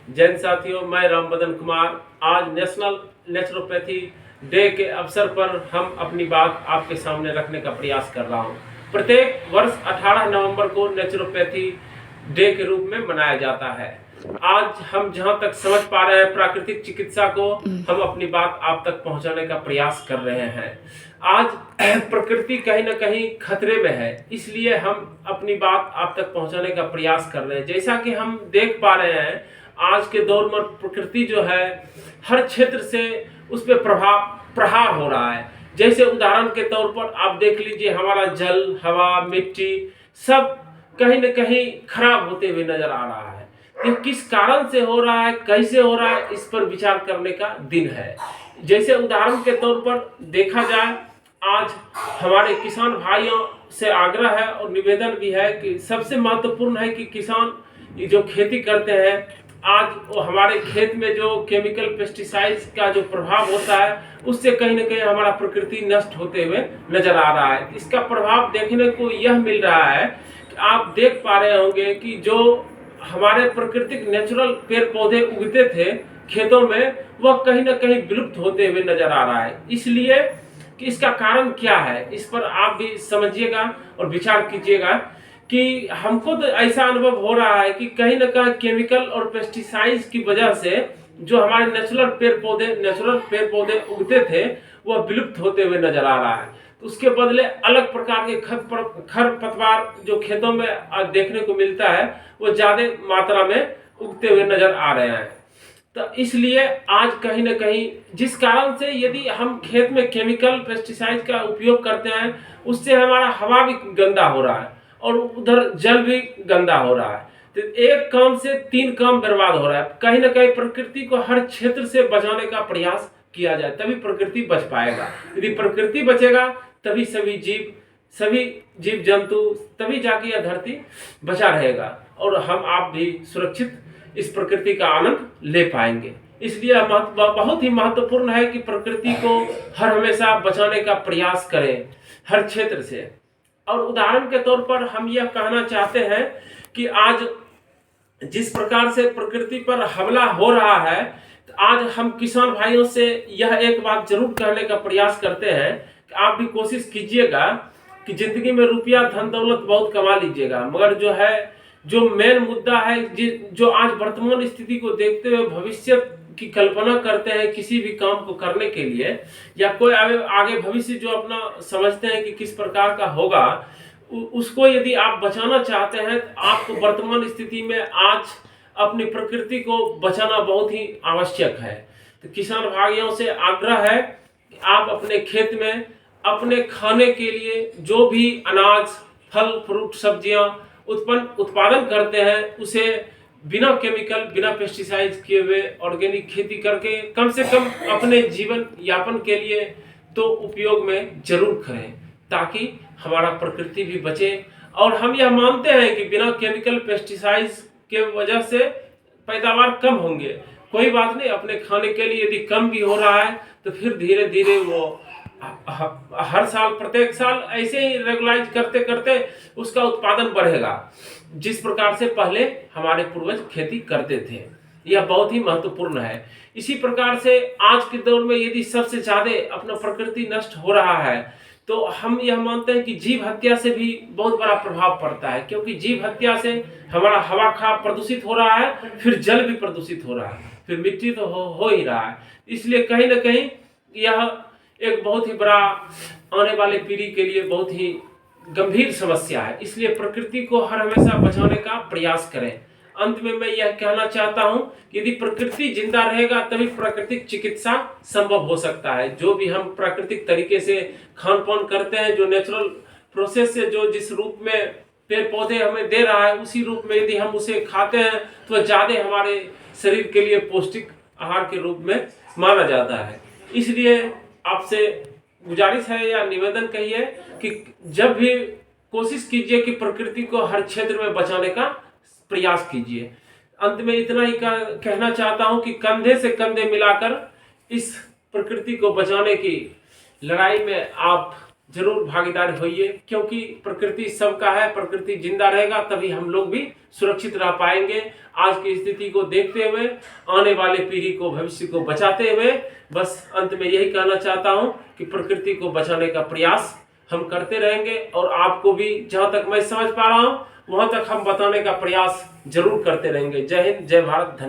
जैन साथियों, मैं रामबदन कुमार आज नेशनल नेचुरोपैथी डे के अवसर पर हम अपनी बात आपके सामने रखने का प्रयास कर रहा हूँ। प्रत्येक वर्ष 18 नवंबर को नेचुरोपैथी डे के रूप में मनाया जाता है। आज हम जहाँ तक समझ पा रहे हैं प्राकृतिक चिकित्सा को हम अपनी बात आप तक पहुँचाने का प्रयास कर रहे हैं। आज प्रकृति कहीं ना कहीं खतरे में है, इसलिए हम अपनी बात आप तक पहुँचाने का प्रयास कर रहे हैं। जैसा कि हम देख पा रहे हैं आज के दौर में प्रकृति जो है हर क्षेत्र से उस पर प्रहार हो रहा है। जैसे उदाहरण के तौर पर आप देख लीजिए, हमारा जल, हवा, मिट्टी सब कहीं न कहीं खराब होते हुए नजर आ रहा है। ये किस कारण से हो रहा है, कैसे हो रहा है, इस पर विचार करने का दिन है। जैसे उदाहरण के तौर पर देखा जाए, आज हमारे किसान भाइयों से आग्रह है और निवेदन भी है कि सबसे महत्वपूर्ण है कि किसान जो खेती करते हैं, आज वो हमारे खेत में जो केमिकल पेस्टिसाइड्स का जो प्रभाव होता है उससे कहीं ना कहीं हमारा प्रकृति नष्ट होते हुए नजर आ रहा है। इसका प्रभाव देखने को यह मिल रहा है कि आप देख पा रहे होंगे कि जो हमारे प्राकृतिक नेचुरल पेड़ पौधे उगते थे खेतों में, वह कहीं ना कहीं विलुप्त होते हुए नजर आ रहा है। इसलिए कि इसका कारण क्या है, इस पर आप भी समझिएगा और विचार कीजिएगा कि हमको तो ऐसा अनुभव हो रहा है कि कहीं ना कहीं केमिकल और पेस्टिसाइड्स की वजह से जो हमारे नेचुरल पेड़ पौधे उगते थे वह विलुप्त होते हुए नजर आ रहा है। तो उसके बदले अलग प्रकार के खर पतवार जो खेतों में देखने को मिलता है वो ज्यादा मात्रा में उगते हुए नजर आ रहे हैं। तो इसलिए आज कहीं ना कहीं जिस कारण से यदि हम खेत में केमिकल पेस्टिसाइड का उपयोग करते हैं उससे हमारा हवा भी गंदा हो रहा है और उधर जल भी गंदा हो रहा है। तो एक काम से 3 काम बर्बाद हो रहा है। कहीं ना कहीं प्रकृति को हर क्षेत्र से बचाने का प्रयास किया जाए तभी प्रकृति बच पाएगा। यदि प्रकृति बचेगा तभी सभी जीव जंतु, तभी जाके यह धरती बचा रहेगा और हम आप भी सुरक्षित इस प्रकृति का आनंद ले पाएंगे। इसलिए बहुत ही महत्वपूर्ण है कि प्रकृति को हर हमेशा बचाने का प्रयास करें हर क्षेत्र से। और उदाहरण के तौर पर हम यह कहना चाहते हैं कि आज जिस प्रकार से प्रकृति पर हमला हो रहा है, तो आज हम किसान भाइयों से यह एक बात जरूर कहने का प्रयास करते हैं कि आप भी कोशिश कीजिएगा कि जिंदगी में रुपया धन दौलत बहुत कमा लीजिएगा, मगर जो मेन मुद्दा है, जो आज वर्तमान स्थिति को देखते हुए भविष्य की कल्पना करते हैं किसी भी काम को करने के लिए, या कोई आगे भविष्य जो अपना समझते हैं कि किस प्रकार का होगा, उसको यदि आप बचाना चाहते हैं तो आपको वर्तमान स्थिति में आज अपनी प्रकृति को बचाना बहुत ही आवश्यक है। तो किसान भाइयों से आग्रह है कि आप अपने खेत में अपने खाने के लिए जो भी अनाज, फल, फ्रूट, सब्जियां उत्पादन करते हैं उसे बिना केमिकल, बिना पेस्टिसाइड किए हुए ऑर्गेनिक खेती करके कम से कम अपने जीवन यापन के लिए तो उपयोग में जरूर करें, ताकि हमारा प्रकृति भी बचे। और हम यह मानते हैं कि बिना केमिकल पेस्टिसाइड्स के वजह से पैदावार कम होंगे, कोई बात नहीं, अपने खाने के लिए यदि कम भी हो रहा है तो फिर धीरे धीरे वो हर साल, प्रत्येक साल ऐसे ही रेगुलाइज करते करते उसका उत्पादन बढ़ेगा, जिस प्रकार से पहले हमारे पूर्वज खेती करते थे। यह बहुत ही महत्वपूर्ण है। इसी प्रकार से आज के दौर में यदि सबसे ज्यादा अपना प्रकृति नष्ट हो रहा है तो हम यह मानते हैं कि जीव हत्या से भी बहुत बड़ा प्रभाव पड़ता है, क्योंकि जीव हत्या से हमारा हवा प्रदूषित हो रहा है, फिर जल भी प्रदूषित हो रहा है, फिर मिट्टी तो हो ही रहा है। इसलिए कहीं ना कहीं यह एक बहुत ही बड़ा आने वाले पीढ़ी के लिए बहुत ही गंभीर समस्या है। इसलिए प्रकृति को हर हमेशा बचाने का प्रयास करें। अंत में मैं यह कहना चाहता हूं कि यदि प्रकृति जिंदा रहेगा तभी प्राकृतिक चिकित्सा संभव हो सकता है। जो भी हम प्राकृतिक तरीके से खान पान करते हैं, जो नेचुरल प्रोसेस से जो जिस रूप में पेड़ पौधे हमें दे रहा है उसी रूप में यदि हम उसे खाते हैं तो ज्यादा हमारे शरीर के लिए पौष्टिक आहार के रूप में माना जाता है। इसलिए आपसे गुजारिश है या निवेदन कहिए कि जब भी कोशिश कीजिए कि प्रकृति को हर क्षेत्र में बचाने का प्रयास कीजिए। अंत में इतना ही कहना चाहता हूं कि कंधे से कंधे मिलाकर इस प्रकृति को बचाने की लड़ाई में आप जरूर भागीदार होइए, क्योंकि प्रकृति सबका है, प्रकृति जिंदा रहेगा तभी हम लोग भी सुरक्षित रह पाएंगे। आज की स्थिति को देखते हुए आने वाले पीढ़ी को, भविष्य को बचाते हुए बस अंत में यही कहना चाहता हूं कि प्रकृति को बचाने का प्रयास हम करते रहेंगे और आपको भी जहां तक मैं समझ पा रहा हूं वहां तक हम बताने का प्रयास जरूर करते रहेंगे। जय हिंद, जय भारत।